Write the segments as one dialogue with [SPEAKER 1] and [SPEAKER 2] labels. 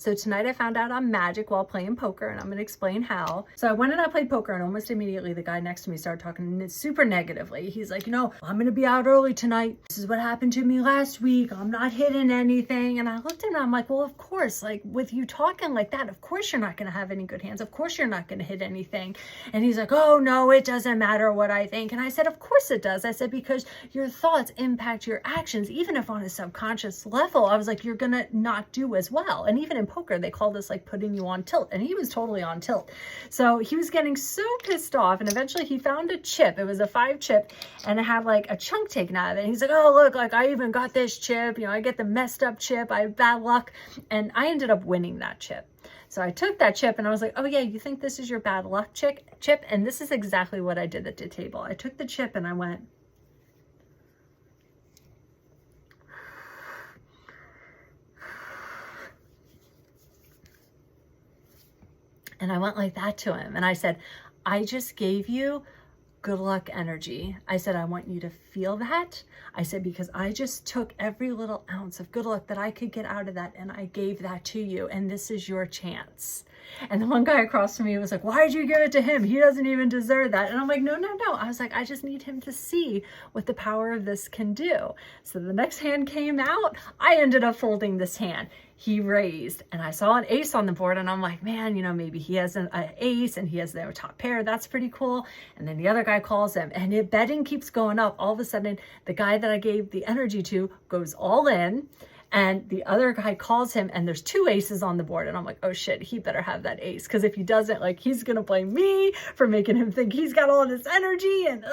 [SPEAKER 1] So tonight I found out I'm magic while playing poker, and I'm going to explain how. So I went and I played poker, and almost immediately the guy next to me started talking super negatively. He's like, you know, I'm going to be out early tonight. This is what happened to me last week. I'm not hitting anything. And I looked at him and I'm like, well, of course, like with you talking like that, of course you're not going to have any good hands. Of course you're not going to hit anything. And he's like, oh no, it doesn't matter what I think. And I said, of course it does. I said, because your thoughts impact your actions, even if on a subconscious level. I was like, you're going to not do as well. And even in poker, they call this like putting you on tilt. And he was totally on tilt. So he was getting so pissed off. And eventually he found a chip. It was a 5 chip and it had like a chunk taken out of it. And he's like, oh, look, like I even got this chip. You know, I get the messed up chip. I have bad luck. And I ended up winning that chip. So I took that chip and I was like, oh yeah, you think this is your bad luck chip? And this is exactly what I did at the table. I took the chip and I went, and I went like that to him. And I said, I just gave you good luck energy. I said, I want you to feel that. I said, because I just took every little ounce of good luck that I could get out of that and I gave that to you. And this is your chance. And the one guy across from me was like, why did you give it to him? He doesn't even deserve that. And I'm like, no. I was like, I just need him to see what the power of this can do. So the next hand came out. I ended up folding this hand. He raised and I saw an ace on the board and I'm like, man, you know, maybe he has an ace and he has their top pair. That's pretty cool. And then the other guy calls him and if betting keeps going up, all of a sudden the guy that I gave the energy to goes all in. And the other guy calls him and there's 2 aces on the board. And I'm like, oh shit, he better have that ace. Because if he doesn't, like he's going to blame me for making him think he's got all this energy. And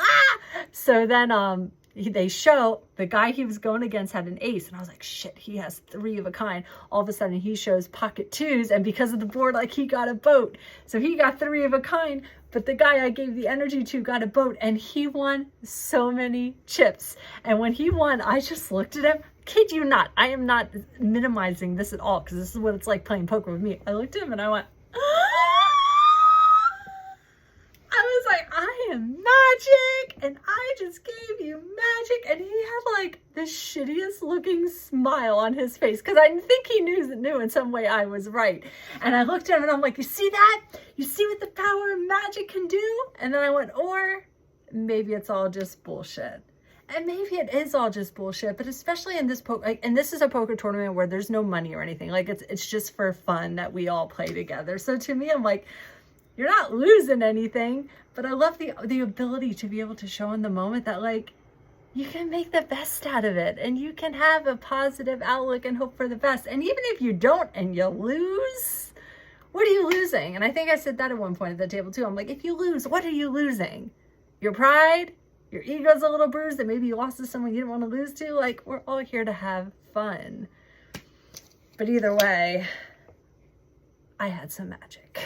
[SPEAKER 1] so then they show the guy he was going against had an ace. And I was like, shit, he has 3 of a kind. All of a sudden he shows pocket 2s. And because of the board, like he got a boat. So he got 3 of a kind. But the guy I gave the energy to got a boat and he won so many chips. And when he won, I just looked at him. Kid you not, I am not minimizing this at all because this is what it's like playing poker with me. I looked at him and I went, I was like, I am magic and I just gave you magic. And he had like the shittiest looking smile on his face because I think he knew in some way I was right. And I looked at him and I'm like, you see that? You see what the power of magic can do? And then I went, or maybe it's all just bullshit. And maybe it is all just bullshit, but especially in this poker, like, and this is a poker tournament where there's no money or anything. Like it's just for fun that we all play together. So to me, I'm like, you're not losing anything, but I love the ability to be able to show in the moment that like, you can make the best out of it and you can have a positive outlook and hope for the best. And even if you don't and you lose, what are you losing? And I think I said that at one point at the table too. I'm like, if you lose, what are you losing? Your pride? Your ego's a little bruised that maybe you lost to someone you didn't want to lose to. Like, we're all here to have fun. But either way, I had some magic.